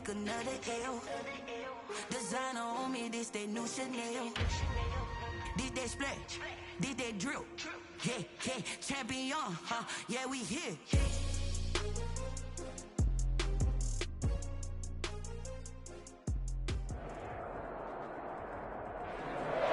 take another L. Designer on me, this they new Chanel. This they splash, this they drill. Yeah, yeah, champion, huh? Yeah, we here.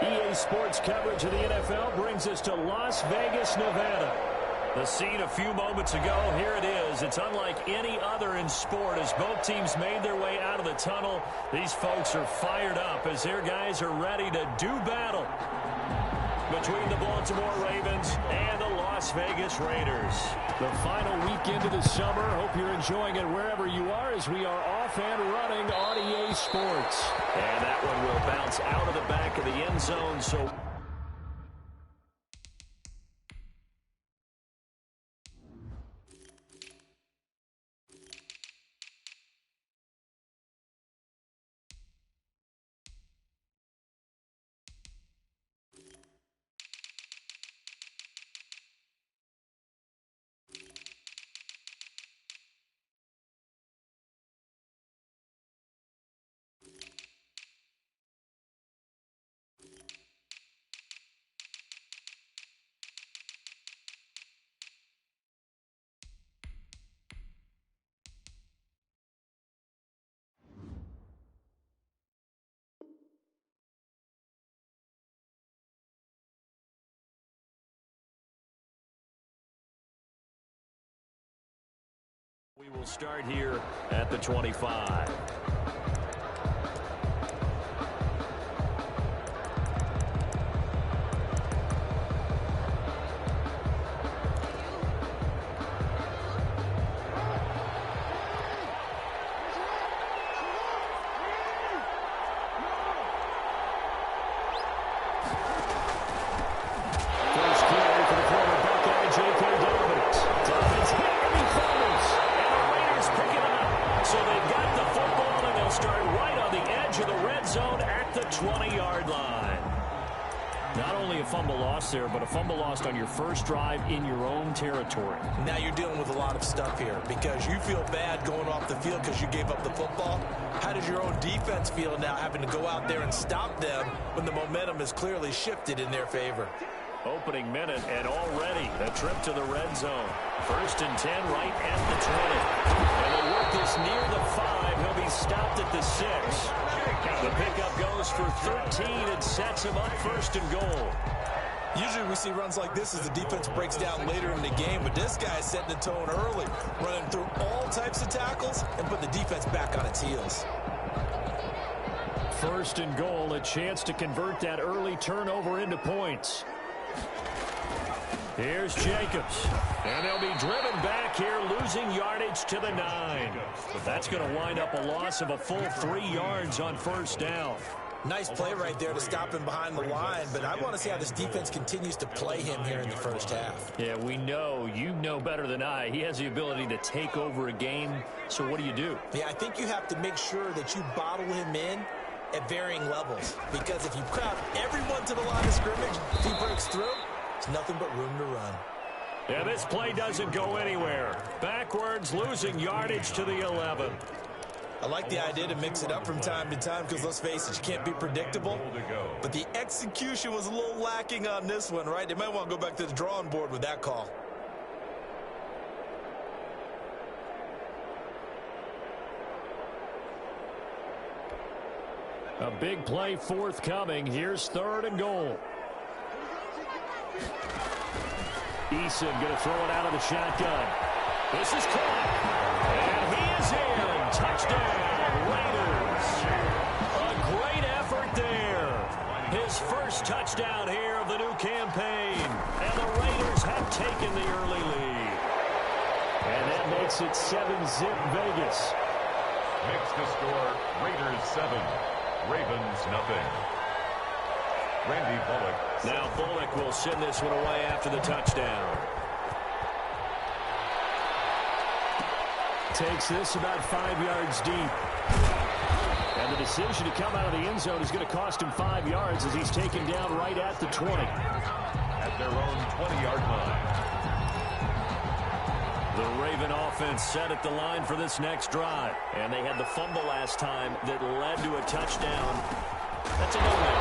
EA Sports coverage of the NFL brings us to Las Vegas, Nevada. The scene a few moments ago, here it is. It's unlike any other in sport as both teams made their way out of the tunnel. These folks are fired up as their guys are ready to do battle between the Baltimore Ravens and the Las Vegas Raiders. The final weekend of the summer. Hope you're enjoying it wherever you are as we are off and running on EA Sports. And that one will bounce out of the back of the end zone. So we will start here at the 25. There, but a fumble lost on your first drive in your own territory. Now you're dealing with a lot of stuff here because you feel bad going off the field because you gave up the football. How does your own defense feel now having to go out there and stop them when the momentum is clearly shifted in their favor? Opening minute and already a trip to the red zone. 1st and 10 right at the 20. And they work this near the 5. He'll be stopped at the 6. The pickup goes for 13 and sets him up 1st and goal. Usually we see runs like this as the defense breaks down later in the game, but this guy is setting the tone early, running through all types of tackles and put the defense back on its heels. 1st and goal, a chance to convert that early turnover into points. Here's Jacobs, and they'll be driven back here, losing yardage to the 9. But that's going to wind up a loss of a full 3 yards on 1st down. Nice play right there to stop him behind the line, but I want to see how this defense continues to play him here in the first half. Yeah, we know. You know better than I. He has the ability to take over a game, so what do? Yeah, I think you have to make sure that you bottle him in at varying levels, because if you crowd everyone to the line of scrimmage, if he breaks through, it's nothing but room to run. Yeah, this play doesn't go anywhere. Backwards, losing yardage to the 11. I like the idea to mix it up from time to time because, let's face it, you can't be predictable. But the execution was a little lacking on this one, right? They might want to go back to the drawing board with that call. A big play forthcoming. Here's 3rd and goal. Eason going to throw it out of the shotgun. This is caught. And he is in. Touchdown, Raiders. A great effort there. His first touchdown here of the new campaign. And the Raiders have taken the early lead. And that makes it 7-zip Vegas. Makes the score Raiders 7, Ravens nothing. Randy Bullock. Now Bullock will send this one away after the touchdown. Takes this about 5 yards deep. And the decision to come out of the end zone is going to cost him 5 yards as he's taken down right at the 20. At their own 20-yard line. The Raven offense set at the line for this next drive. And they had the fumble last time that led to a touchdown. That's a no-no.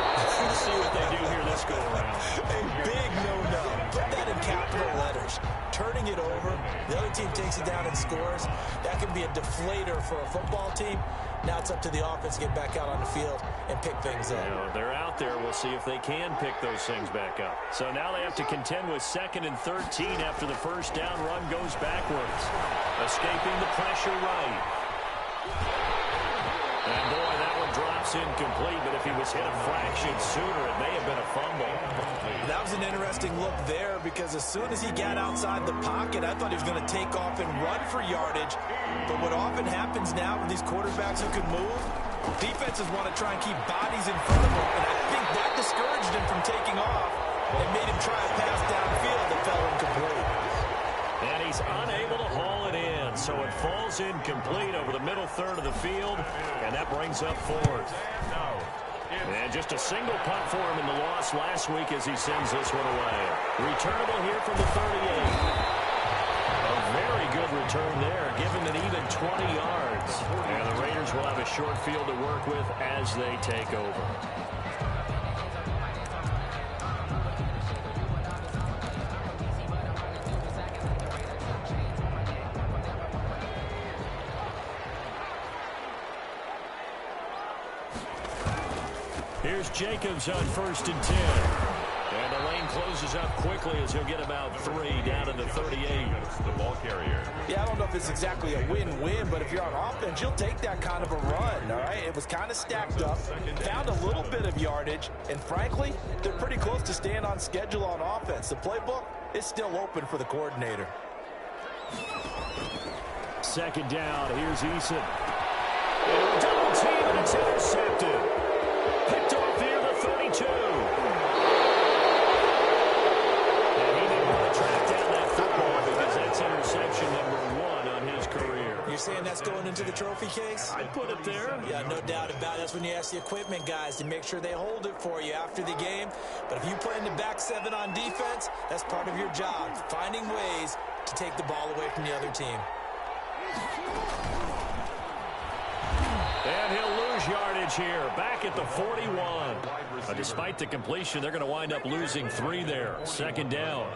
Let's see what they do here this go-around. A big no-no. Put that in capital letters. Turning it over, the other team takes it down and scores. That can be a deflator for a football team. Now it's up to the offense to get back out on the field and pick things up. You know, they're out there. We'll see if they can pick those things back up. So now they have to contend with 2nd and 13 after the first down run goes backwards. Escaping the pressure right. And boy, that one drops incomplete, but if he was hit a fraction sooner, it may have been a fumble. That was an interesting look there because as soon as he got outside the pocket, I thought he was going to take off and run for yardage. But what often happens now with these quarterbacks who can move, defenses want to try and keep bodies in front of them, and I think that discouraged him from taking off and made him try a pass downfield that fell incomplete. And he's unable to haul it in, so it falls incomplete over the middle third of the field, and that brings up 4th. And just a single punt for him in the loss last week as he sends this one away. Returnable here from the 38. A very good return there, given an even 20 yards. And the Raiders will have a short field to work with as they take over. Here's Jacobs on 1st and 10. And the lane closes up quickly as he'll get about 3 down to the 38. The ball carrier. Yeah, I don't know if it's exactly a win-win, but if you're on offense, you'll take that kind of a run, all right? It was kind of stacked up, found a little bit of yardage, and frankly, they're pretty close to staying on schedule on offense. The playbook is still open for the coordinator. 2nd down, here's Eason. Double team, and it's intercepted. Picked off here, the 32. And he didn't want to track down that football because that's interception number 1 on his career. You're saying that's going into the trophy case? I'd put it there. Yeah, no doubt about it. That's when you ask the equipment guys to make sure they hold it for you after the game. But if you play in the back 7 on defense, that's part of your job, finding ways to take the ball away from the other team. And he'll lose yardage here, back at the 41. Despite the completion, they're going to wind up losing 3 there. 2nd down.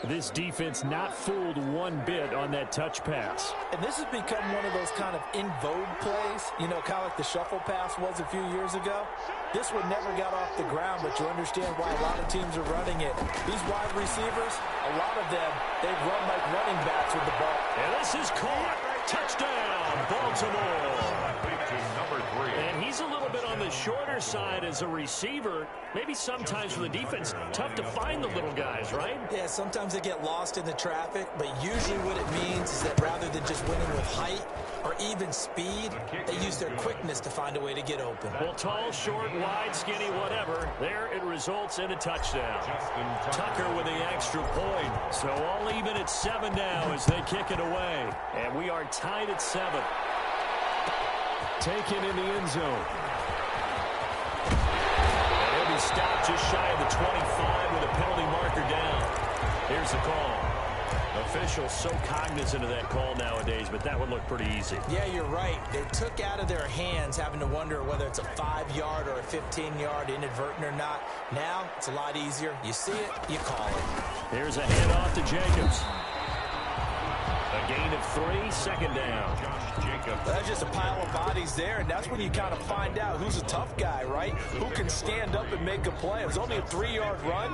This defense not fooled one bit on that touch pass. And this has become one of those kind of in vogue plays, you know, kind of like the shuffle pass was a few years ago. This one never got off the ground, but you understand why a lot of teams are running it. These wide receivers, a lot of them, they run like running backs with the ball. And this is caught. Touchdown, Baltimore. And he's a little bit on the shorter side as a receiver. Maybe sometimes for the defense, tough to find the little guys, right? Yeah, sometimes they get lost in the traffic, but usually what it means is that rather than just winning with height or even speed, they use their quickness to find a way to get open. Well, tall, short, wide, skinny, whatever, there it results in a touchdown. Tucker with the extra point. So all even at 7 now as they kick it away. And we are tied at 7. Taken in the end zone. And he'll be stopped just shy of the 25 with a penalty marker down. Here's the call. Officials so cognizant of that call nowadays, but that would look pretty easy. Yeah, you're right. They took out of their hands having to wonder whether it's a 5-yard or a 15-yard inadvertent or not. Now, it's a lot easier. You see it, you call it. Here's a handoff to Jacobs. A gain of 3, 2nd down. That's just a pile of bodies there, and that's when you kind of find out who's a tough guy, right? Who can stand up and make a play. It was only a 3-yard run,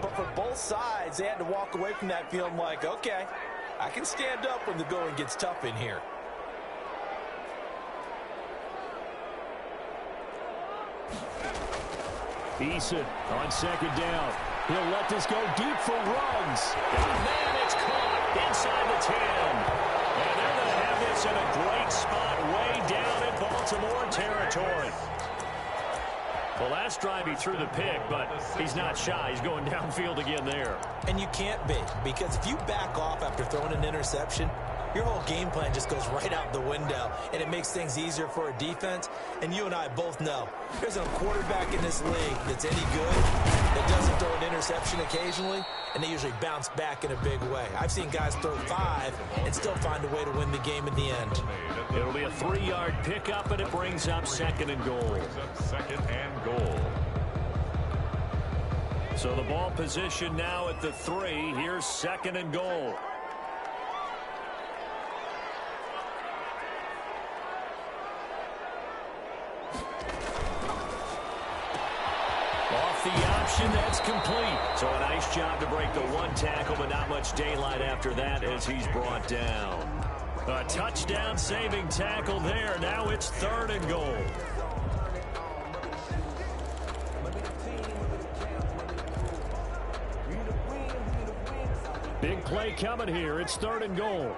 but for both sides, they had to walk away from that feeling like, okay, I can stand up when the going gets tough in here. Eason on 2nd down. He'll let this go deep for Ruggs. And man, it's caught inside the 10. And they're going to have this in a great spot way down in Baltimore territory. Well, last drive he threw the pick, but he's not shy. He's going downfield again there. And you can't be, because if you back off after throwing an interception, your whole game plan just goes right out the window, and it makes things easier for a defense. And you and I both know there's a quarterback in this league that's any good that doesn't throw an interception occasionally, and they usually bounce back in a big way. I've seen guys throw 5 and still find a way to win the game in the end. It'll be a 3-yard pickup, and it brings up 2nd and goal. Second and goal. So the ball position now at the 3. Here's 2nd and goal. Off the option, that's complete. So a nice job to break the 1 tackle, but not much daylight after that as he's brought down. A touchdown-saving tackle there. Now it's 3rd and goal. Big play coming here. It's 3rd and goal.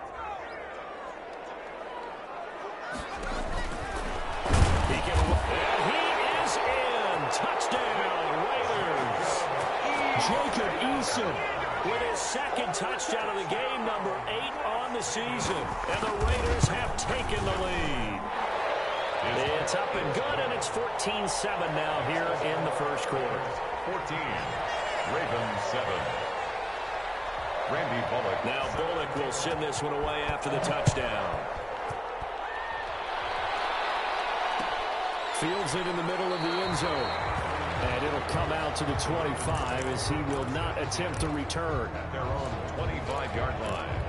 He is in. Touchdown, Raiders. Jacob Eason with his 2nd touchdown of the game, number 8 on the season. And the Raiders have taken the lead. It's up and good, and it's 14-7 now here in the first quarter. 14. Ravens 7. Randy Bullock. Now Bullock will send this one away after the touchdown. Fields it in the middle of the end zone. And it'll come out to the 25 as he will not attempt to return. At their own 25-yard line.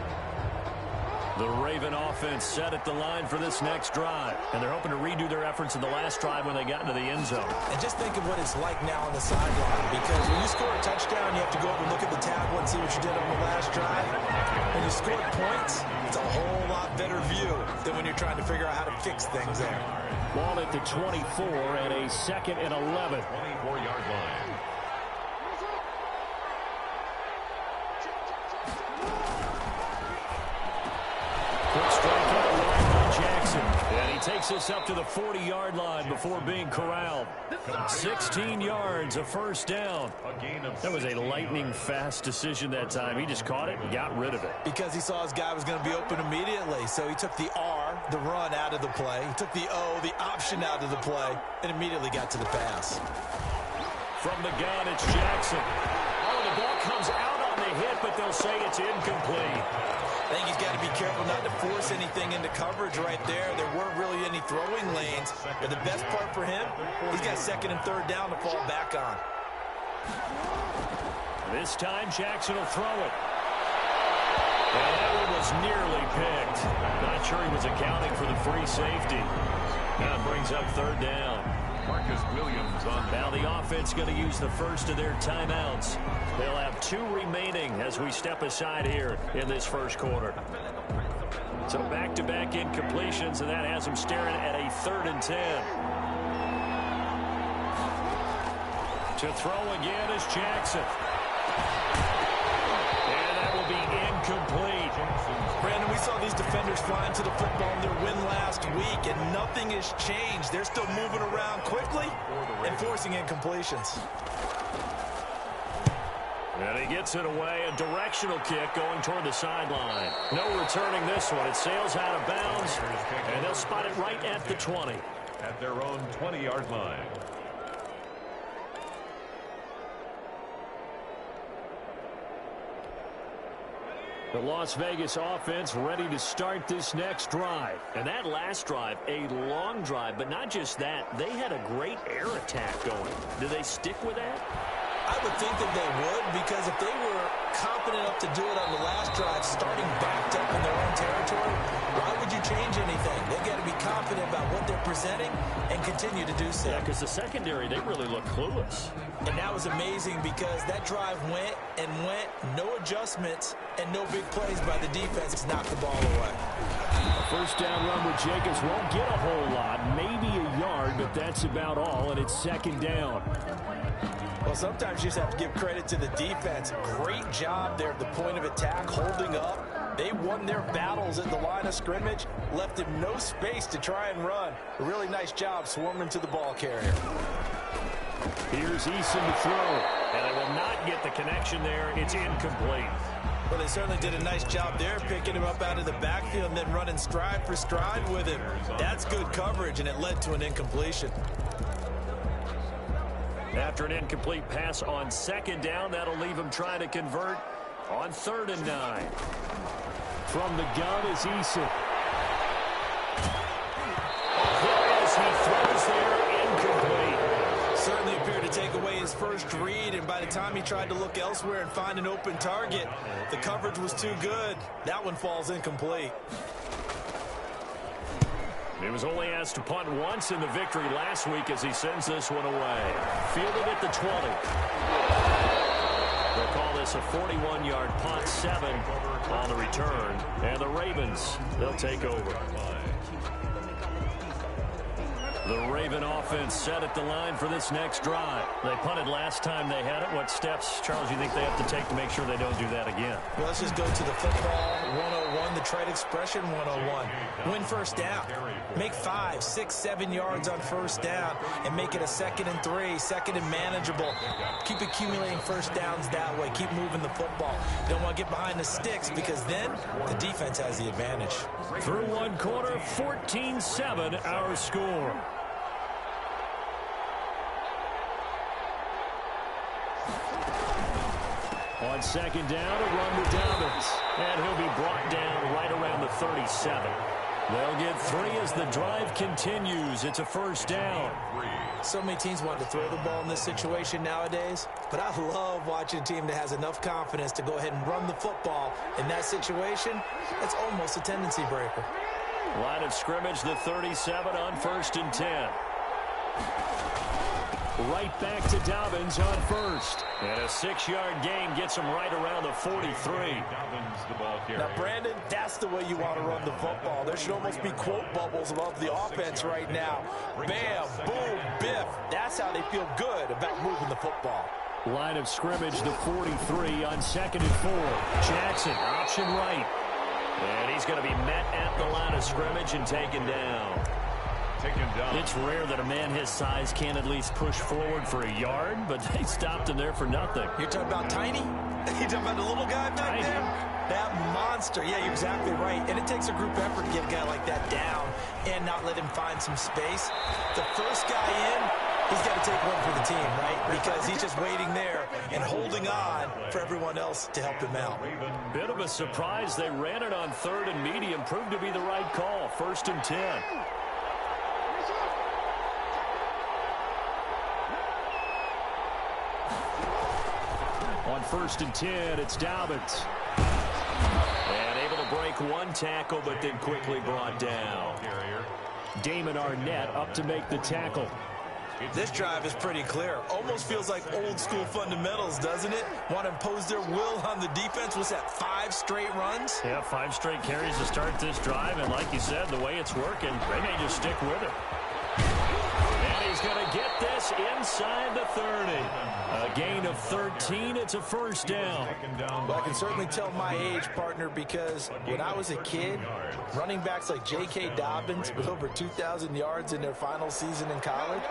The Raven offense set at the line for this next drive. And they're hoping to redo their efforts in the last drive when they got into the end zone. And just think of what it's like now on the sideline, because when you score a touchdown, you have to go up and look at the table and see what you did on the last drive. When you score points, it's a whole lot better view than when you're trying to figure out how to fix things there. Ball at the 24 and a 2nd and 11. 24-yard line. Quick strike out wide by Jackson. And he takes us up to the 40-yard line before being corralled. 16 yards, a first down. That was a lightning-fast decision that time. He just caught it and got rid of it. Because he saw his guy was going to be open immediately. So he took the R, the run, out of the play. He took the O, the option, out of the play, and immediately got to the pass. From the gun, it's Jackson. Oh, the ball comes out on the hit, but they'll say it's incomplete. I think he's got to be careful not to force anything into coverage right there. There weren't really any throwing lanes. But the best part for him, he's got 2nd and 3rd down to fall back on. This time, Jackson will throw it. And that one was nearly picked. Not sure he was accounting for the free safety. Now it brings up 3rd down. Marcus Williams on. Now the offense going to use the first of their timeouts. They'll have 2 remaining as we step aside here in this first quarter. So back-to-back incompletions, and that has them staring at a 3rd and 10. To throw again is Jackson. And that will be incomplete. Brandon, we saw these defenders flying to the football in their win last week, and nothing has changed. They're still moving around quickly and forcing incompletions. And he gets it away. A directional kick going toward the sideline. No returning this one. It sails out of bounds, and they'll spot it right at the 20. At their own 20-yard line. The Las Vegas offense ready to start this next drive. And that last drive, a long drive, but not just that. They had a great air attack going. Do they stick with that? I would think that they would, because if they were confident enough to do it on the last drive, starting backed up in their own territory, why would you change anything? They've got to be confident about what they're presenting and continue to do so. Yeah, because the secondary, they really look clueless. And that was amazing because that drive went and went, no adjustments, and no big plays by the defense to knock the ball away. A first down run with Jacobs won't get a whole lot, maybe a yard, but that's about all, and it's 2nd down. Well, sometimes you just have to give credit to the defense. Great job there at the point of attack, holding up. They won their battles at the line of scrimmage, left him no space to try and run. A really nice job swarming to the ball carrier. Here's Eason to throw, and they will not get the connection there. It's incomplete. Well, they certainly did a nice job there, picking him up out of the backfield and then running stride for stride with him. That's good coverage, and it led to an incompletion. After an incomplete pass on second down, that'll leave him trying to convert on 3rd and 9. From the gun is Eason. As he throws there, incomplete. Certainly appeared to take away his first read, and by the time he tried to look elsewhere and find an open target, the coverage was too good. That one falls incomplete. He was only asked to punt once in the victory last week as he sends this one away. Fielded at the 20. They'll call this a 41-yard punt, 7 on the return. And the Ravens, they'll take over. The Raven offense set at the line for this next drive. They punted last time they had it. What steps, Charles, you think they have to take to make sure they don't do that again? Well, let's just go to the football 101, the trade expression 101. Win first down. Make 5, 6, 7 yards on first down and make it a 2nd and 3, 2nd and manageable. Keep accumulating first downs that way. Keep moving the football. You don't want to get behind the sticks because then the defense has the advantage. Through one quarter, 14-7 our score. On second down, a run to Dobbins. And he'll be brought down right around the 37. They'll get 3 as the drive continues. It's a first down. So many teams want to throw the ball in this situation nowadays, but I love watching a team that has enough confidence to go ahead and run the football. In that situation, that's almost a tendency breaker. Line of scrimmage, the 37 on 1st and 10. Right back to Dobbins on first. And a 6-yard gain gets him right around the 43. Now, Brandon, that's the way you want to run the football. There should almost be quote bubbles above the offense right now. Bam, boom, biff. That's how they feel good about moving the football. Line of scrimmage, the 43 on 2nd and 4. Jackson, option right. And he's going to be met at the line of scrimmage and taken down. It's rare that a man his size can at least push forward for a yard, but they stopped him there for nothing. You're talking about Tiny? You're talking about the little guy back there? That monster. Yeah, you're exactly right. And it takes a group effort to get a guy like that down and not let him find some space. The first guy in, he's got to take one for the team, right? Because he's just waiting there and holding on for everyone else to help him out. Bit of a surprise. They ran it on 3rd and medium. Proved to be the right call. 1st and 10. On 1st and 10, it's Dobbins. And able to break one tackle, but then quickly brought down. Damon Arnett up to make the tackle. This drive is pretty clear. Almost feels like old school fundamentals, doesn't it? Want to impose their will on the defense. Was that 5 straight runs? Yeah, 5 straight carries to start this drive. And like you said, the way it's working, they may just stick with it. And he's going to get this inside the 30. A gain of 13. It's a first down. Well, I can certainly tell my age, partner, because when I was a kid, running backs like J.K. Dobbins with over 2,000 yards in their final season in college,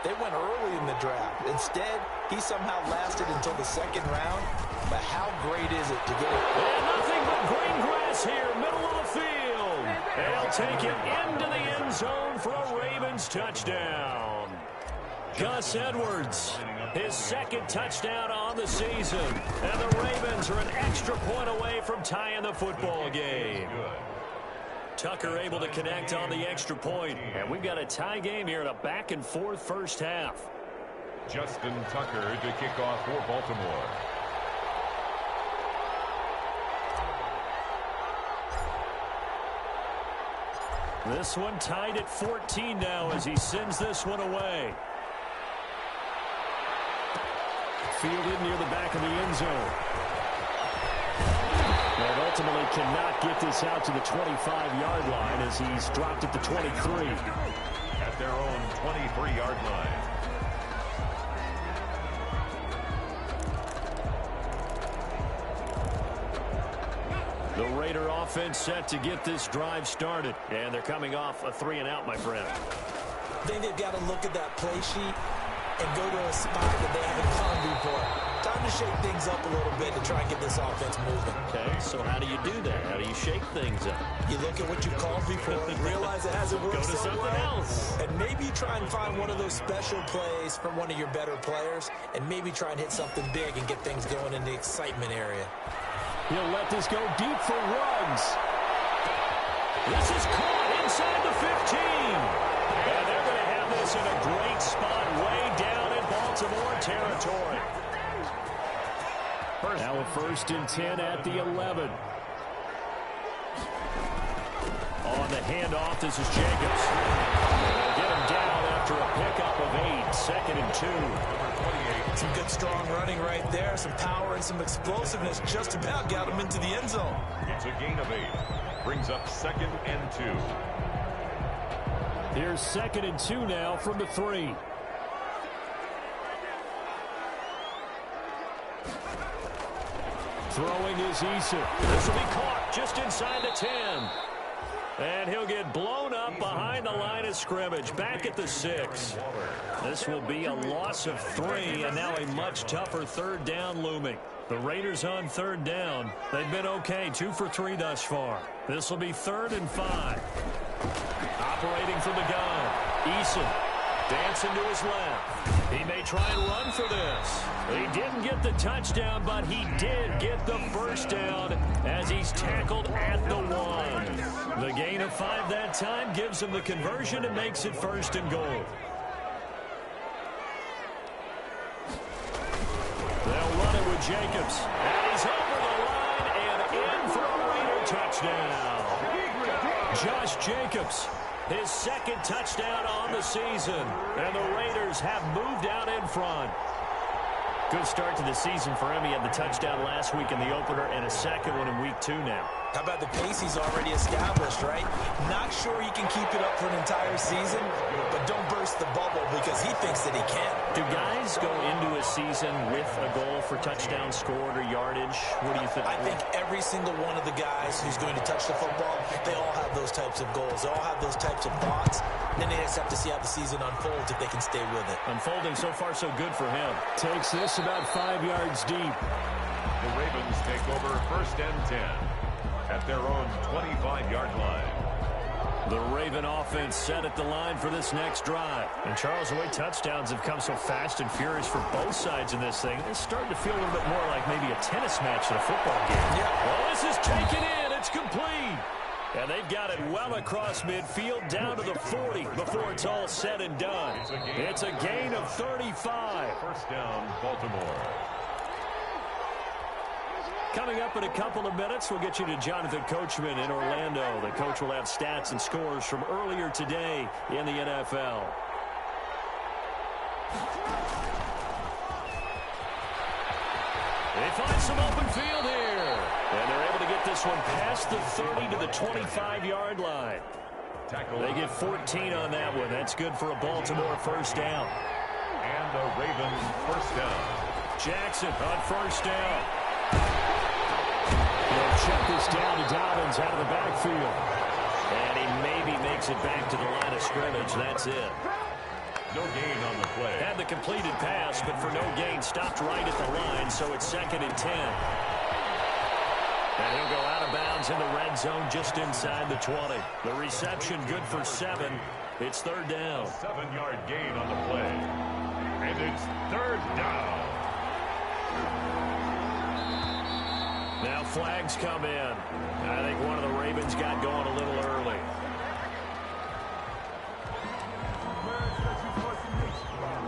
they went early in the draft. Instead, he somehow lasted until the 2nd round. But how great is it to get it? And nothing but green grass here, middle of the field. They'll take it into the end zone for a Ravens touchdown. Gus Edwards, his 2nd touchdown on the season. And the Ravens are an extra point away from tying the football game. Tucker able to connect on the extra point. And we've got a tie game here in a back-and-forth first half. Justin Tucker to kick off for Baltimore. This one tied at 14 now as he sends this one away. Fielded near the back of the end zone. And ultimately cannot get this out to the 25-yard line as he's dropped at the 23. At their own 23-yard line. The Raider offense set to get this drive started. And they're coming off a 3-and-out, my friend. I think they've got to look at that play sheet and go to a spot that they haven't gone before. Time to shake things up a little bit to try and get this offense moving. Okay, so how do you do that? How do you shake things up? You look at what you've called before, realize it hasn't worked Go to something else. and maybe try and find one of those special plays from one of your better players, and maybe try and hit something big and get things going in the excitement area. He'll let this go deep for Ruggs. This is caught inside the 15. And they're going to have this in a great spot way down in Baltimore territory. Now a 1st and 10 at the 11. On the handoff, this is Jacobs. They'll get him down after a pickup of 8. 2nd and 2. Some good strong running right there, some power and some explosiveness just about got him into the end zone. It's a gain of 8. Brings up 2nd and 2. Here's 2nd and 2 now from the 3. Throwing is Eason. This will be caught just inside the 10. And he'll get blown up behind the line of scrimmage, back at the 6. This will be a loss of 3, and now a much tougher 3rd down looming. The Raiders on 3rd down. They've been okay, 2 for 3 thus far. This will be 3rd and 5. Operating from the gun, Eason dancing to his left. He may try and run for this. He didn't get the touchdown, but he did get the first down as he's tackled at the 1. The gain of 5 that time gives him the conversion and makes it 1st and goal. They'll run it with Jacobs. And he's over the line and in for a Raider touchdown. Josh Jacobs, his 2nd touchdown on the season. And the Raiders have moved out in front. Good start to the season for him. He had the touchdown last week in the opener and a 2nd one in week 2 now. How about the pace he's already established, right? Not sure he can keep it up for an entire season, but don't burst the bubble because he thinks that he can. Do guys go into a season with a goal for touchdown scored or yardage? What do you think? I think every single one of the guys who's going to touch the football, they all have those types of goals. They all have those types of thoughts. Then they just have to see how the season unfolds if they can stay with it. Unfolding so far so good for him. Takes this about 5 yards deep. The Ravens take over 1st and 10 at their own 25-yard line. The Raven offense set at the line for this next drive. And Charles, the way touchdowns have come so fast and furious for both sides in this thing, it's starting to feel a little bit more like maybe a tennis match than a football game. Yeah. Well, this is taken in. It's complete. And they've got it well across midfield down to the 40 before it's all said and done. It's a gain of 35. 1st down, Baltimore. Coming up in a couple of minutes, we'll get you to Jonathan Coachman in Orlando. The coach will have stats and scores from earlier today in the NFL. They find some open field here. And they're able to get this one past the 30 to the 25-yard line. They get 14 on that one. That's good for a Baltimore 1st down. And a Ravens 1st down. Jackson on 1st down. They'll check this down to Dobbins out of the backfield. And he maybe makes it back to the line of scrimmage. That's it. No gain on the play. Had the completed pass, but for no gain, stopped right at the line, so it's 2nd and 10. And he'll go out of bounds in the red zone just inside the 20. The reception good for 7. It's 3rd down. 7-yard gain on the play. And it's 3rd down. Now flags come in. I think one of the Ravens got going a little early.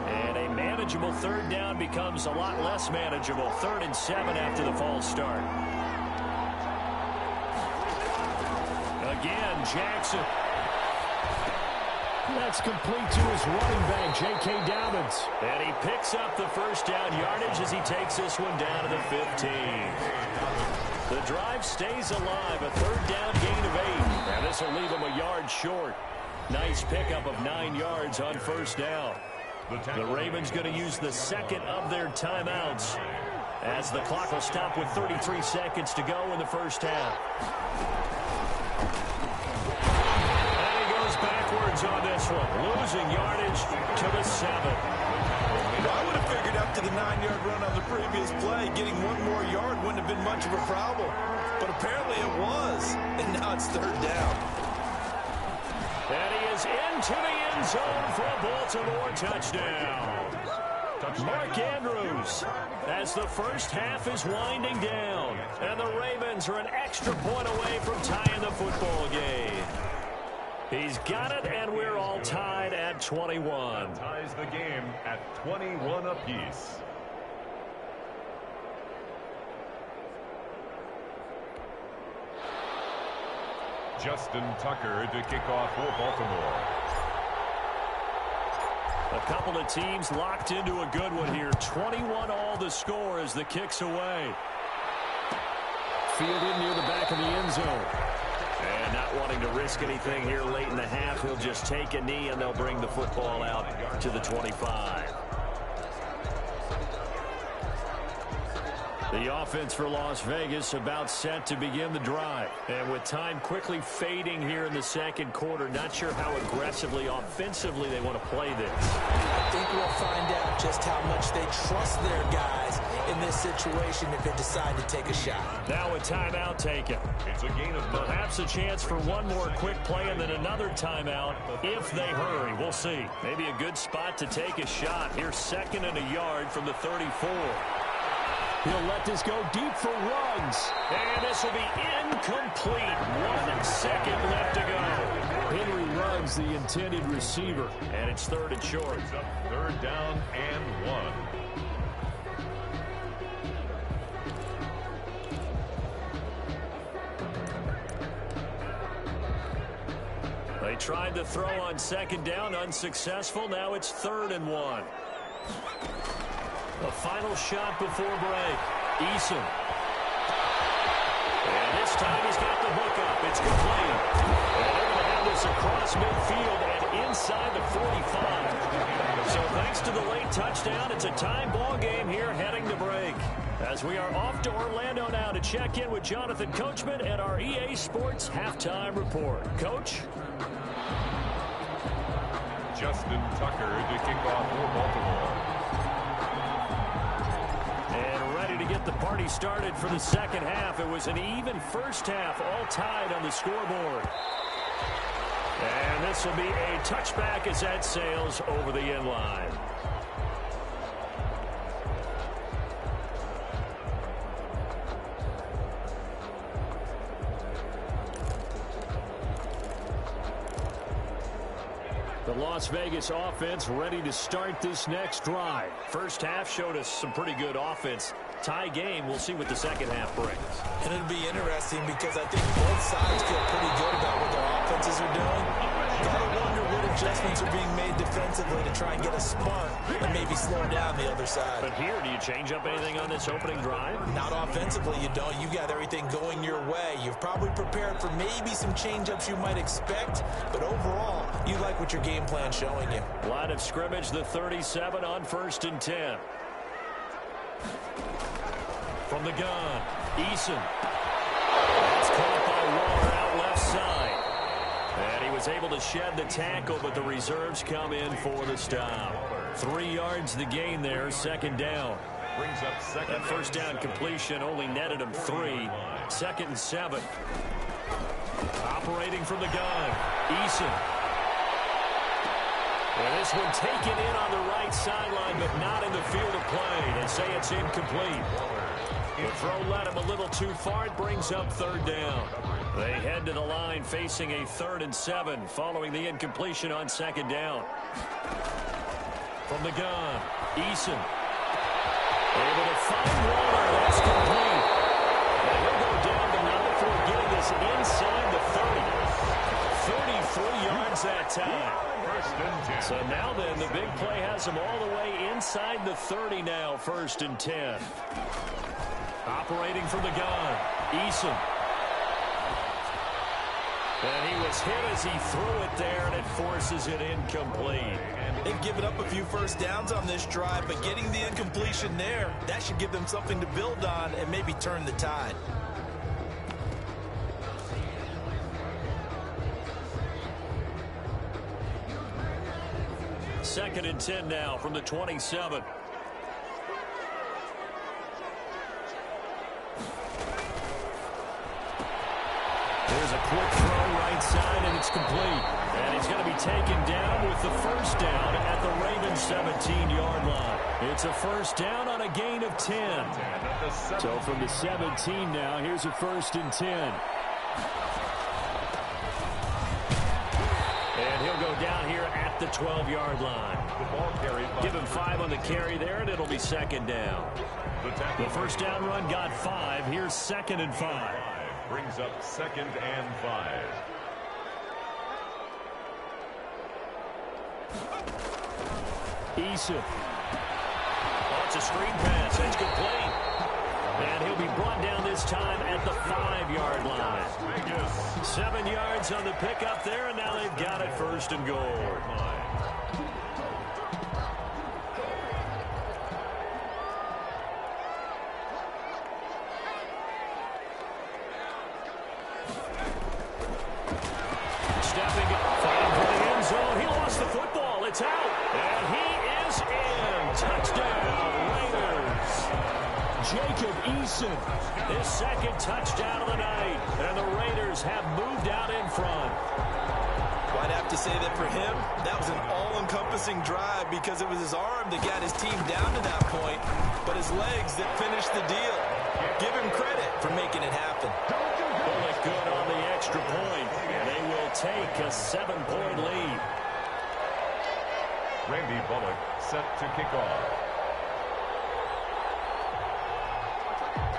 And a manageable 3rd down becomes a lot less manageable. 3rd and 7 after the false start. Again, Jackson. That's complete to his running back, J.K. Dobbins. And he picks up the 1st down yardage as he takes this one down to the 15. The drive stays alive, a 3rd down gain of 8. And this will leave him a yard short. Nice pickup of 9 yards on 1st down. The Ravens going to use the 2nd of their timeouts as the clock will stop with 33 seconds to go in the 1st half. And he goes backwards on this one, losing yardage to the 7. previous play, getting one more yard wouldn't have been much of a problem. But apparently it was, and now it's third down. And he is into the end zone for a Baltimore touchdown. Mark Andrews, as the first half is winding down, and the Ravens are an extra point away from tying the football game. He's got it, and we're all tied at 21. Ties the game at 21 apiece. Justin Tucker to kick off for Baltimore. A couple of teams locked into a good one here. 21 all the score as the kick's away. Fielded near the back of the end zone. And not wanting to risk anything here late in the half, he'll just take a knee and they'll bring the football out to the 25. The offense for Las Vegas about set to begin the drive. And with time quickly fading here in the second quarter, not sure how aggressively, offensively they want to play this. I think we'll find out just how much they trust their guys in this situation if they decide to take a shot. Now a timeout taken. It's a gain of perhaps a chance for one more quick play and then another timeout if they hurry. We'll see. Maybe a good spot to take a shot. Here's second and a yard from the 34. He'll let this go deep for Ruggs. And this will be incomplete. 1 second left to go. Henry Ruggs, the intended receiver. And it's third and short. It's up third down and 1. They tried to throw on second down, unsuccessful. Now it's third and 1. The final shot before break. Eason. And this time he's got the hook up. It's complete. And they're going to have this across midfield and inside the 45. So thanks to the late touchdown, it's a tie ball game here heading to break. As we are off to Orlando now to check in with Jonathan Coachman at our EA Sports Halftime Report. Coach? Justin Tucker to kick off for Baltimore. And ready to get the party started for the second half. It was an even first half, all tied on the scoreboard. And this will be a touchback as that sails over the end line. The Las Vegas offense ready to start this next drive. First half showed us some pretty good offense. Tie game. We'll see what the second half brings. And it'll be interesting because I think both sides feel pretty good about what their offenses are doing. Gotta wonder what adjustments are being made defensively to try and get a spark and maybe slow down the other side. But here, do you change up anything on this opening drive? Not offensively, you don't. You got everything going your way. You've probably prepared for maybe some change-ups you might expect, but overall, you like what your game plan's showing you. Line of scrimmage, the 37 on 1st and 10. From the gun, Eason. That's caught by Waller out left side. And he was able to shed the tackle, but the reserves come in for the stop. 3 yards the gain there, second down. Brings up second. That first down completion only netted him 3. 2nd and 7. Operating from the gun, Eason. And this one taken in on the right sideline, but not in the field of play. They say it's incomplete. The throw led him a little too far. It brings up third down. They head to the line facing a 3rd and 7 following the incompletion on second down. From the gun, Eason. Able to find Waller. That's complete. And he'll go down to now for getting this inside the 30. 33 yards that time. So now then, the big play has him all the way inside the 30 now, 1st and 10. Operating from the gun, Eason. And he was hit as he threw it there, and it forces it incomplete. They've given up a few first downs on this drive, but getting the incompletion there, that should give them something to build on and maybe turn the tide. Second and 10 now from the 27. There's a quick throw right side, and it's complete. And he's going to be taken down with the first down at the Ravens 17-yard line. It's a first down on a gain of 10. So from the 17 now, here's a 1st and 10. And he'll go down here at the 12-yard line. Give him 5 on the carry there, and it'll be 2nd down. The first down run got 5. Here's 2nd and 5. Brings up 2nd and 5. Eason. Oh, it's a screen pass. It's complete. And he'll be brought down this time at the 5-yard line. 7 yards on the pickup there, and now they've got it 1st and goal. Stepping up, fighting for the end zone. He lost the football. It's out. And he is in. Touchdown, Raiders. Jacob Eason. His 2nd touchdown of the night. And the Raiders have moved out in front. Well, I'd have to say that for him, that was an all-encompassing drive because it was his arm that got his team down to that point, but his legs that finished the deal. Give him credit for making it happen. Bullock good on the extra point. And they will take a 7-point lead. Randy Bullock set to kick off.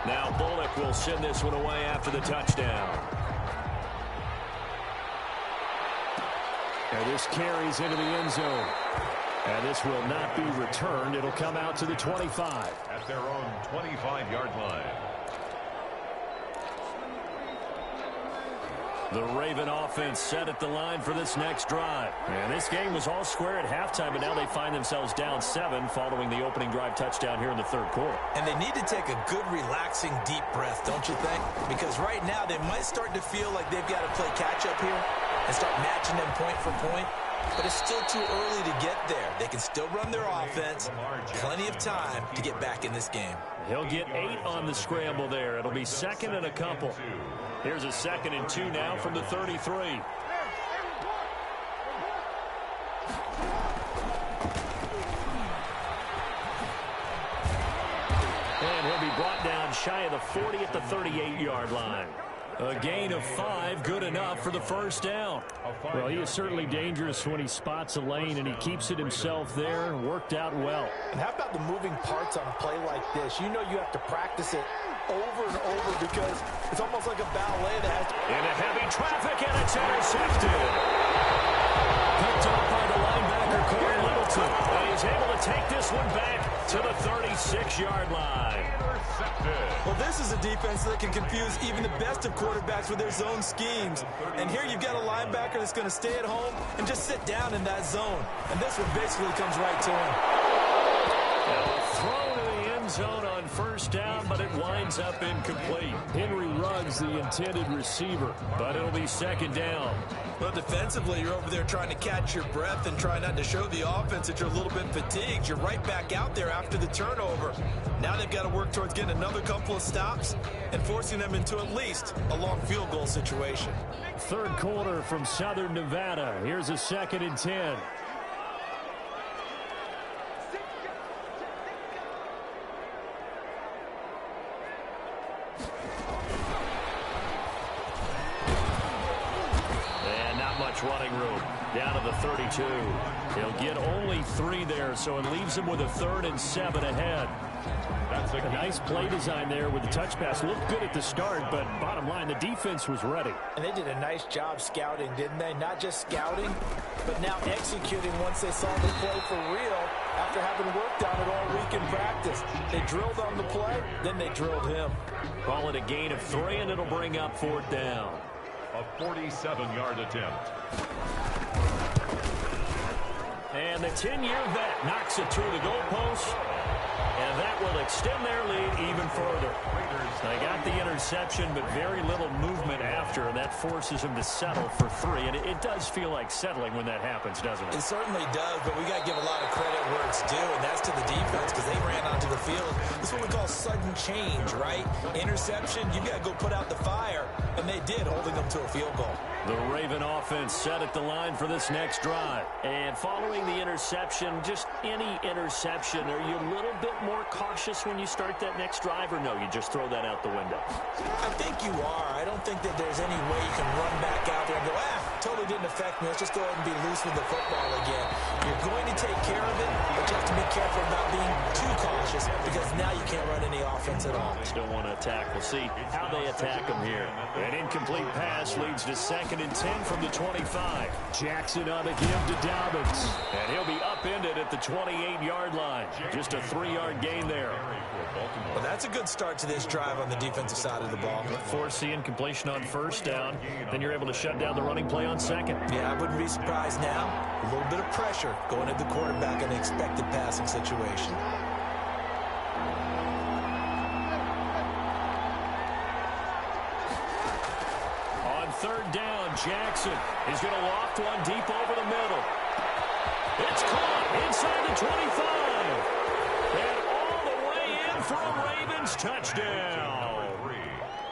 Now Bullock will send this one away after the touchdown. And this carries into the end zone. And this will not be returned. It'll come out to the 25. At their own 25-yard line. The Raven offense set at the line for this next drive. And this game was all square at halftime, but now they find themselves down 7 following the opening drive touchdown here in the 3rd quarter. And they need to take a good, relaxing, deep breath, don't you think? Because right now they might start to feel like they've got to play catch-up here and start matching them point for point. But it's still too early to get there. They can still run their offense. Plenty of time to get back in this game. He'll get 8 on the scramble there. It'll be 2nd and a couple. Here's a 2nd and 2 now from the 33. And he'll be brought down shy of the 40 at the 38-yard line. A gain of 5, good enough for the first down. Well, he is certainly dangerous when he spots a lane, and he keeps it himself there. Worked out well. And how about the moving parts on a play like this? You know you have to practice it over and over because it's almost like a ballet that has to... Into heavy traffic, and it's intercepted. Picked up by the linebacker, Corey Littleton. And he's able to take this one back to the 36-yard line. Well, this is a defense that can confuse even the best of quarterbacks with their zone schemes. And here you've got a linebacker that's going to stay at home and just sit down in that zone. And this one basically comes right to him. Throw to the end zone on first down, but it winds up incomplete. Henry Ruggs, the intended receiver, but it'll be 2nd down. Well, defensively, you're over there trying to catch your breath and try not to show the offense that you're a little bit fatigued. You're right back out there after the turnover. Now they've got to work towards getting another couple of stops and forcing them into at least a long field goal situation. 3rd quarter from Southern Nevada. Here's a 2nd and 10. Running room down to the 32. He'll get only 3 there, so it leaves him with a 3rd and 7 ahead. That's a nice play design there with the touch pass. Looked good at the start, but bottom line, the defense was ready. And they did a nice job scouting, didn't they? Not just scouting, but now executing once they saw the play for real after having worked on it all week in practice. They drilled on the play, then they drilled him. Call it a gain of 3, and it'll bring up 4th down. A 47-yard attempt. And the 10-year vet knocks it through the goalpost, and that will extend their lead even further. They got the interception, but very little movement after, and that forces them to settle for 3. And it does feel like settling when that happens, doesn't it? It certainly does, but we got to give a lot of credit where it's due, and that's to the defense because they ran onto the field. This is what we call sudden change, right? Interception, you've got to go put out the fire, and they did, holding them to a field goal. The Raven offense set at the line for this next drive. And following the interception, just any interception, are you a little bit more cautious when you start that next drive, or no, you just throw that out the window? I think you are. I don't think that there's any way you can run back out there and go, totally didn't affect me. Let's just go ahead and be loose with the football again. You're going to take care of it, but you have to be careful about being too cautious because now you can't run any offense at all. Still want to attack. We'll see how they attack them here. An incomplete pass leads to 2nd and 10 from the 25. Jackson on the give to Dobbins. And he'll be upended at the 28-yard line. Just a 3-yard gain there. Well, that's a good start to this drive on the defensive side of the ball. Force the incompletion on 1st down. Then you're able to shut down the running play on 2nd. Yeah, I wouldn't be surprised now. A little bit of pressure going at the quarterback in an expected passing situation. On 3rd down, Jackson is going to loft one deep over the middle. It's caught inside the 25. And all the way in for a Ravens touchdown.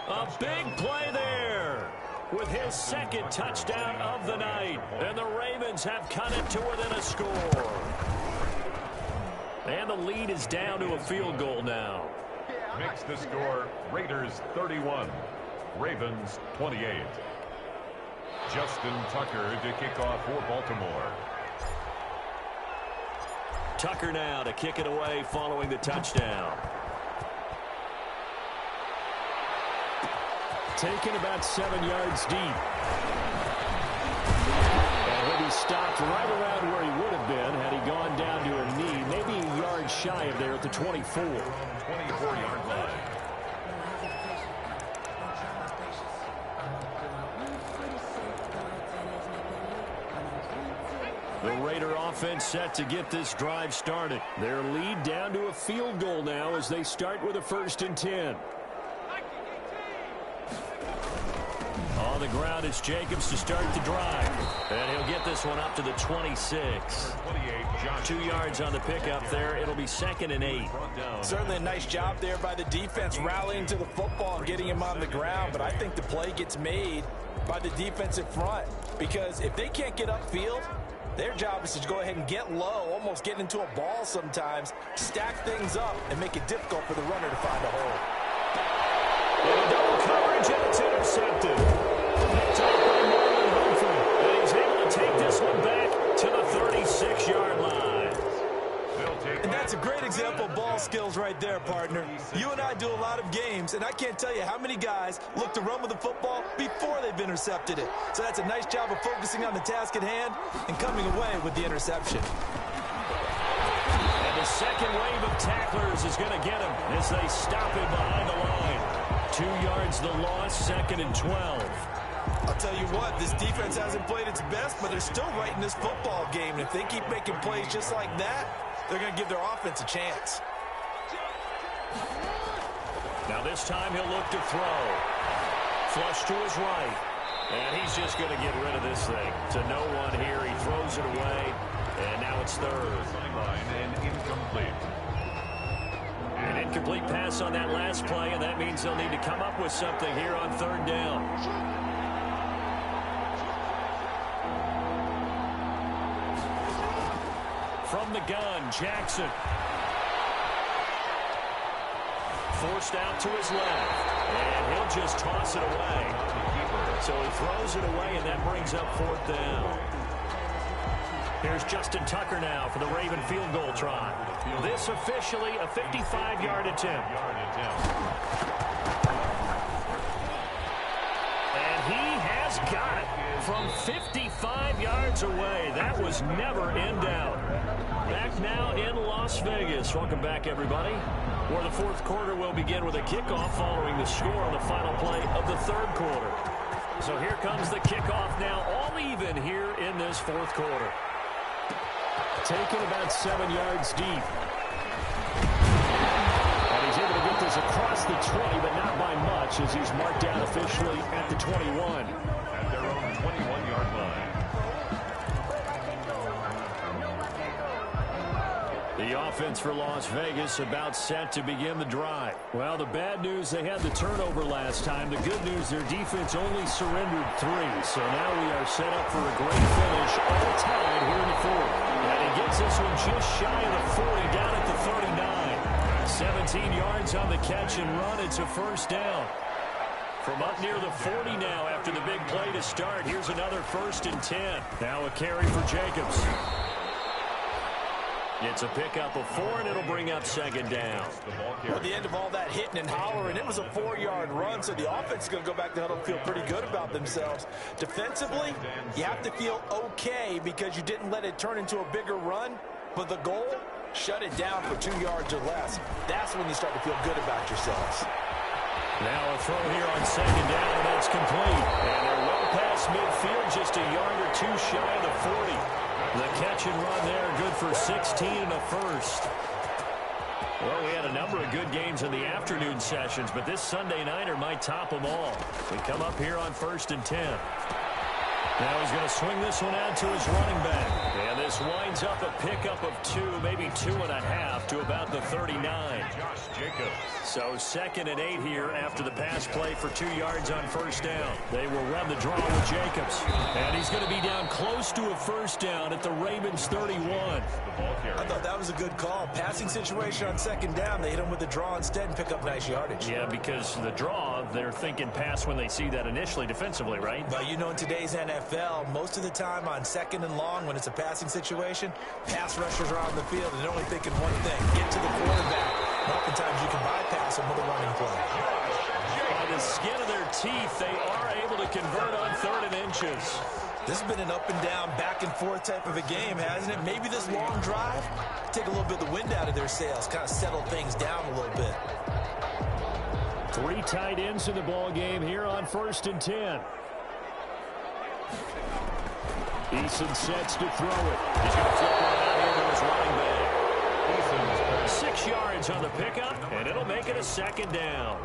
A big play there with his 2nd touchdown of the night. And the Ravens have cut it to within a score. And the lead is down to a field goal now. Makes the score Raiders 31, Ravens 28. Justin Tucker to kick off for Baltimore. Tucker now to kick it away following the touchdown. Taken about 7 yards deep. And he'll be stopped right around where he would have been had he gone down to a knee, maybe a yard shy of there at the 24. 24-yard line. The Raider offense set to get this drive started. Their lead down to a field goal now as they start with a 1st and 10. On the ground, it's Jacobs to start the drive. And he'll get this one up to the 26. 2 yards on the pickup there. It'll be 2nd and 8. Certainly a nice job there by the defense rallying to the football and getting him on the ground. But I think the play gets made by the defensive front. Because if they can't get upfield, their job is to go ahead and get low, almost get into a ball sometimes, stack things up, and make it difficult for the runner to find a hole. And double coverage, and it's intercepted. Picked up by Marlon Humphrey. And he's able to take this one back to the 36-yard line. And that's a great example of ball skills right there, partner. You and I do a lot of games, and I can't tell you how many guys look to run with the football before they've intercepted it. So that's a nice job of focusing on the task at hand and coming away with the interception. And the second wave of tacklers is going to get him as they stop him behind the line. 2 yards the loss, 2nd and 12. I'll tell you what, this defense hasn't played its best, but they're still right in this football game. And if they keep making plays just like that, they're going to give their offense a chance. Now this time he'll look to throw. Flush to his right. And he's just going to get rid of this thing. To no one here. He throws it away. And now it's 3rd. And incomplete. An incomplete pass on that last play, and that means they'll need to come up with something here on 3rd down. From the gun, Jackson. Forced out to his left. And he'll just toss it away. So he throws it away, and that brings up 4th down. Here's Justin Tucker now for the Raven field goal try. This officially a 55-yard attempt. And he has got it from 55 yards away. That was never in doubt. Back now in Las Vegas. Welcome back, everybody. Where the 4th quarter will begin with a kickoff following the score on the final play of the 3rd quarter. So here comes the kickoff now, all even here in this 4th quarter. Taken about 7 yards deep. And he's able to get this across the 20, but not by much, as he's marked down officially at the 21. At their own 21-yard line. The offense for Las Vegas about set to begin the drive. Well, the bad news, they had the turnover last time. The good news, their defense only surrendered 3. So now we are set up for a great finish, all tied here in the fourth. And he gets this one just shy of the 40, down at the 39. 17 yards on the catch and run. It's a first down. From up near the 40 now after the big play to start. Here's another 1st and 10. Now a carry for Jacobs. It's a pickup of 4, and it'll bring up 2nd down. At the end of all that hitting and hollering, it was a 4-yard run, so the offense is going to go back to huddle and feel pretty good about themselves. Defensively, you have to feel okay because you didn't let it turn into a bigger run, but the goal, shut it down for 2 yards or less. That's when you start to feel good about yourselves. Now a throw here on 2nd down, and that's complete. And they're well past midfield, just a yard or 2 shy of the 40. The catch and run there, good for 16 and a first. Well, we had a number of good games in the afternoon sessions, but this Sunday nighter might top them all. We come up here on 1st and 10. Now he's going to swing this one out to his running back. And this winds up a pickup of 2, maybe 2.5 to about the 39. Josh Jacobs. So 2nd and 8 here after the pass play for 2 yards on 1st down. They will run the draw with Jacobs. And he's going to be down close to a 1st down at the Ravens 31. I thought that was a good call. Passing situation on 2nd down. They hit him with the draw instead and pick up nice yardage. Yeah, because the draw, they're thinking pass when they see that initially defensively, right? But you know, in today's NFL, most of the time on 2nd and long, when it's a passing situation, pass rushers are on the field and they're only thinking one thing, get to the quarterback. And oftentimes you can bypass them with a running play. By the skin of their teeth, they are able to convert on 3rd and inches. This has been an up and down, back and forth type of a game, hasn't it? Maybe this long drive, take a little bit of the wind out of their sails, kind of settle things down a little bit. 3 tight ends in the ball game here on 1st and 10. Eason sets to throw it. He's going to flip it out here to his running back. 6 yards on the pickup, and it'll make it a 2nd down.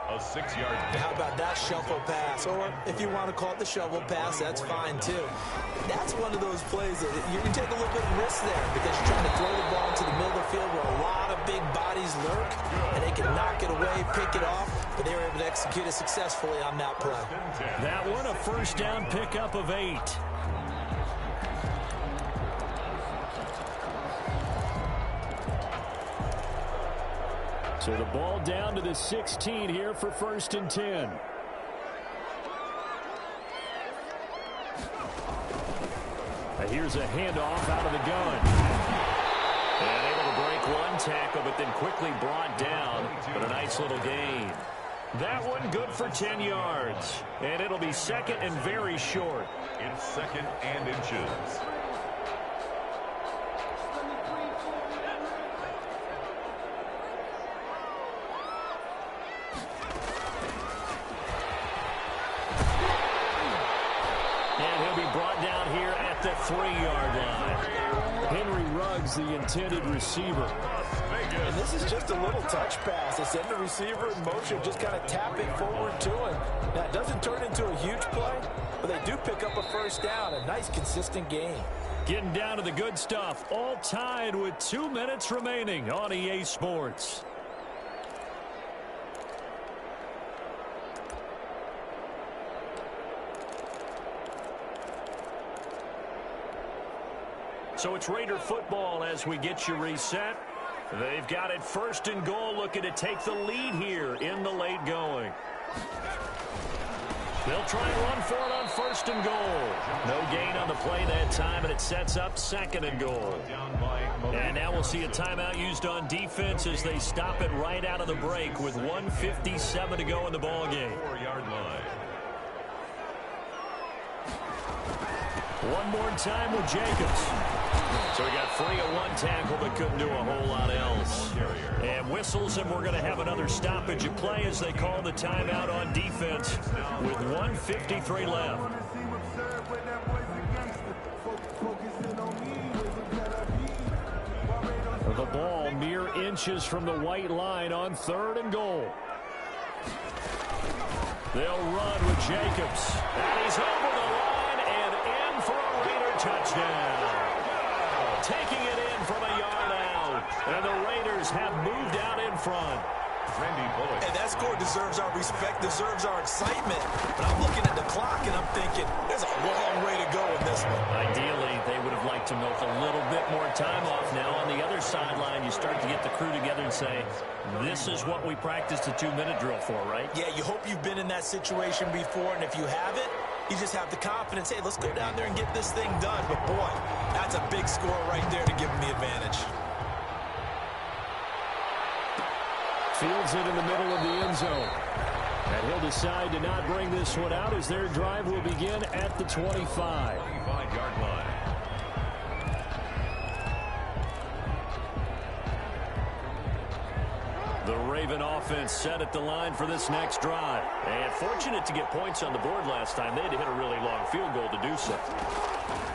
A 6-yard. How about that shuffle pass? Or if you want to call it the shovel pass, that's fine too. That's one of those plays that you can take a little bit of risk there because you're trying to throw the ball into the middle of the field where a lot of big bodies lurk, and they can knock it away, pick it off, but they were able to execute it successfully on that play. That one, a 1st down pickup of 8. So the ball down to the 16 here for 1st and 10. Now here's a handoff out of the gun. And able to break one tackle, but then quickly brought down. But a nice little gain. That one good for 10 yards. And it'll be 2nd and very short. It's 2nd and inches. The 3-yard line. Henry Ruggs, the intended receiver. And this is just a little touch pass. They send the receiver in motion, just kind of tap it forward to him. Now, it doesn't turn into a huge play, but they do pick up a 1st down. A nice, consistent gain. Getting down to the good stuff. All tied with 2 minutes remaining on EA Sports. So it's Raider football as we get you reset. They've got it 1st and goal, looking to take the lead here in the late going. They'll try and run for it on 1st and goal. No gain on the play that time, and it sets up 2nd and goal. And now we'll see a timeout used on defense as they stop it right out of the break with 1:57 to go in the ball game. 4-yard line. One more time with Jacobs. So he got free of one tackle but couldn't do a whole lot else. And whistles, and we're going to have another stoppage of play as they call the timeout on defense with 1:53 left. The ball mere inches from the white line on 3rd and goal. They'll run with Jacobs. And he's over the line and in for a Raider touchdown. Taking it in from a yard out. and the Raiders have moved out in front. Randy Bullock. And that score deserves our respect, deserves our excitement. But I'm looking at the clock, and I'm thinking, there's a long way to go in this one. Ideally, they would have liked to milk a little bit more time off. Now, on the other sideline, you start to get the crew together and say, this is what we practiced a 2-minute drill for, right? Yeah, you hope you've been in that situation before, and if you haven't, you just have the confidence, hey, let's go down there and get this thing done. But, boy, that's a big score right there to give them the advantage. Fields it in the middle of the end zone. And he'll decide to not bring this one out as their drive will begin at the 25. 25-yard line. The Raven offense set at the line for this next drive. And fortunate to get points on the board last time. They had to hit a really long field goal to do so.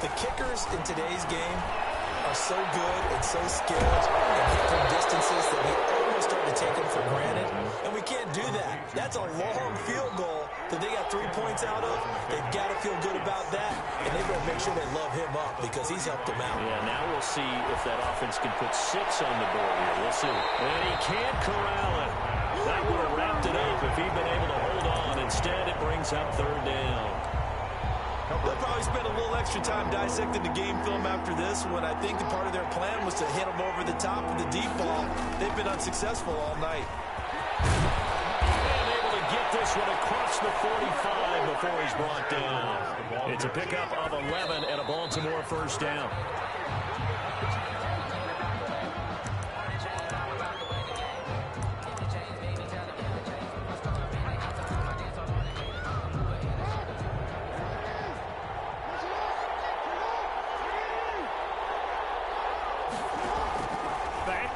The kickers in today's game are so good and so skilled and hit from distances that we almost start to take them for granted. And we can't do that. That's a long field goal that they got 3 points out of. They've got to feel good about that, and they've got to make sure they love him up because he's helped them out. Yeah, now we'll see if that offense can put 6 on the board here. We'll see. And he can't corral it. That would have wrapped it up if he'd been able to hold on. Instead, it brings up 3rd down. They'll probably spend a little extra time dissecting the game film after this one. I think the part of their plan was to hit them over the top of the deep ball. They've been unsuccessful all night. And able to get this one across the 45 before he's brought down. It's a pickup of 11 and a Baltimore 1st down.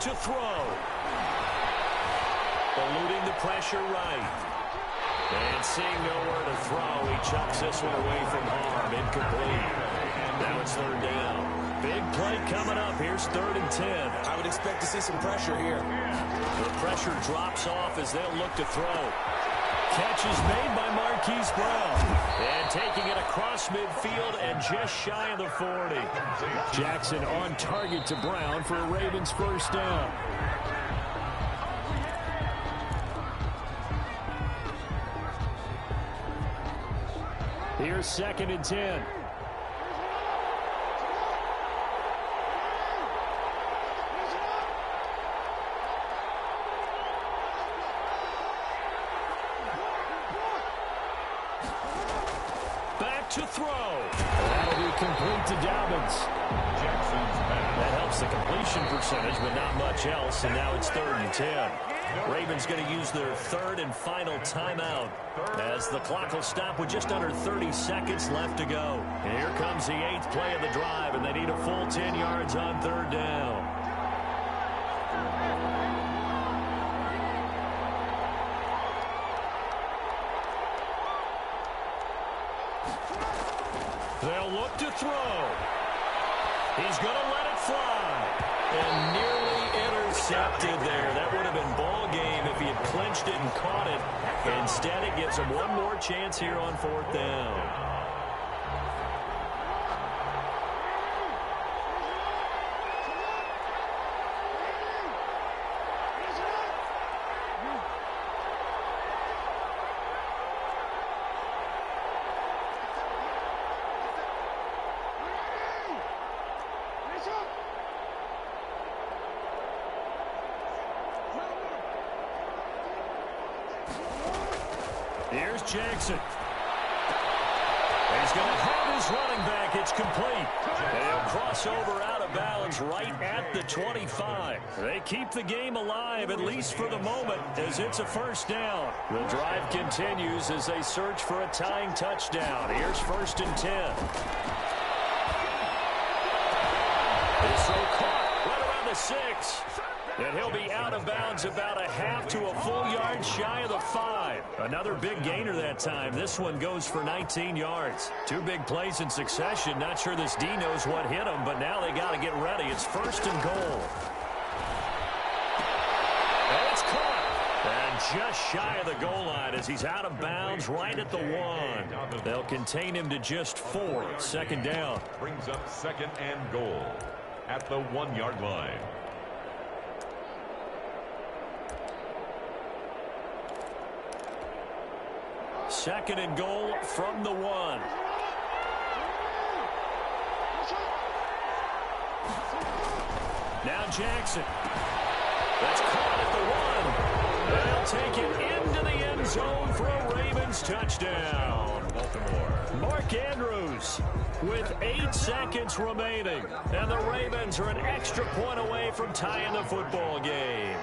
To throw. Eluding the pressure right. And seeing nowhere to throw, he chucks this one away from harm. Incomplete. Now it's 3rd down. Big play coming up. Here's 3rd and 10. I would expect to see some pressure here. The pressure drops off as they'll look to throw. Catch is made by Marquise Brown. And taking it across midfield and just shy of the 40. Jackson on target to Brown for a Ravens 1st down. Here's 2nd and 10. To throw. That'll be complete to Dobbins. That helps the completion percentage, but not much else, and now it's 3rd and 10. Ravens going to use their 3rd and final timeout as the clock will stop with just under 30 seconds left to go. And here comes the 8th play of the drive, and they need a full 10 yards on 3rd down. They'll look to throw. He's going to let it fly. And nearly intercepted there. That would have been ball game if he had clinched it and caught it. Instead, it gives him one more chance here on 4th down. Here's Jackson. He's going to have his running back. It's complete. They'll cross over out of bounds right at the 25. They keep the game alive, at least for the moment, as it's a 1st down. The drive continues as they search for a tying touchdown. Here's 1st and 10. This throw caught right around the 6. And he'll be out of bounds about a half to a full yard shy of the 5. Another big gainer that time. This one goes for 19 yards. 2 big plays in succession. Not sure this D knows what hit him, but now they got to get ready. It's 1st and goal. And it's caught. And just shy of the goal line as he's out of bounds right at the 1. They'll contain him to just 4. 2nd down. Brings up 2nd and goal at the 1-yard line. Second and goal from the 1. Now Jackson. That's caught at the 1. They'll take it into the end zone for a Ravens touchdown. Baltimore. Mark Andrews with 8 seconds remaining. And the Ravens are an extra point away from tying the football game.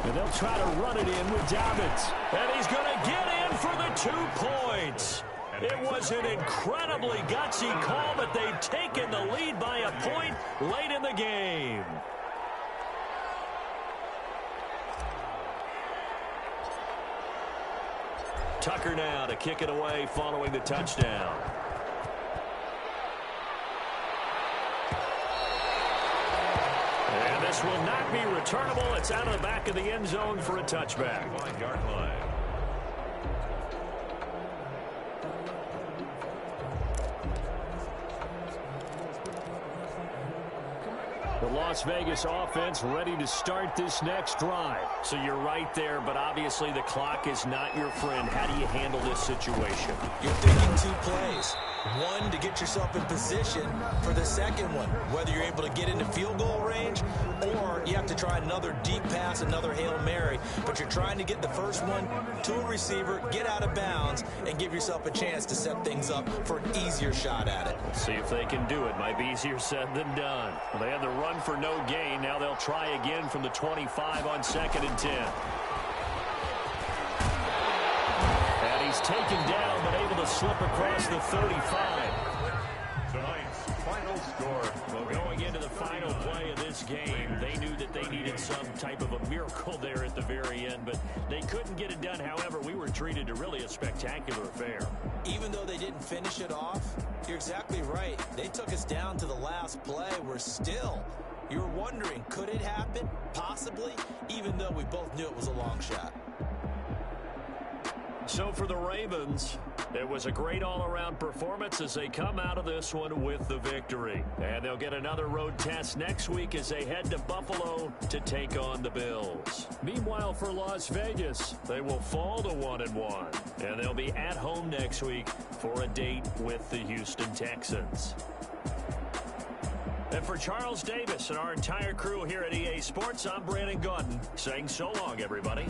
And they'll try to run it in with Dobbins. And he's going to get in for the 2 points. It was an incredibly gutsy call, but they've taken the lead by a point late in the game. Tucker now to kick it away following the touchdown. And this will not be returnable. It's out of the back of the end zone for a touchback. 1-yard line. The Las Vegas offense ready to start this next drive. So you're right there, but obviously the clock is not your friend. How do you handle this situation? You're thinking 2 plays. One, to get yourself in position for the second one, whether you're able to get into field goal range or you have to try another deep pass, another Hail Mary. But you're trying to get the first one to a receiver, get out of bounds, and give yourself a chance to set things up for an easier shot at it. Let's see if they can do it. Might be easier said than done. Well, they had the run for no gain. Now they'll try again from the 25 on 2nd and 10. And he's taken down, but able to slip across the 35. Tonight's final score. Well, going into the final play of this game, they knew that they needed some type of a miracle there at the very end, but they couldn't get it done. However, we were treated to really a spectacular affair. Even though they didn't finish it off, you're exactly right. They took us down to the last play. We're still, you're wondering, could it happen? Possibly, even though we both knew it was a long shot. So for the Ravens, it was a great all-around performance as they come out of this one with the victory. And they'll get another road test next week as they head to Buffalo to take on the Bills. Meanwhile, for Las Vegas, they will fall to 1-1. And they'll be at home next week for a date with the Houston Texans. And for Charles Davis and our entire crew here at EA Sports, I'm Brandon Gaudin saying so long, everybody.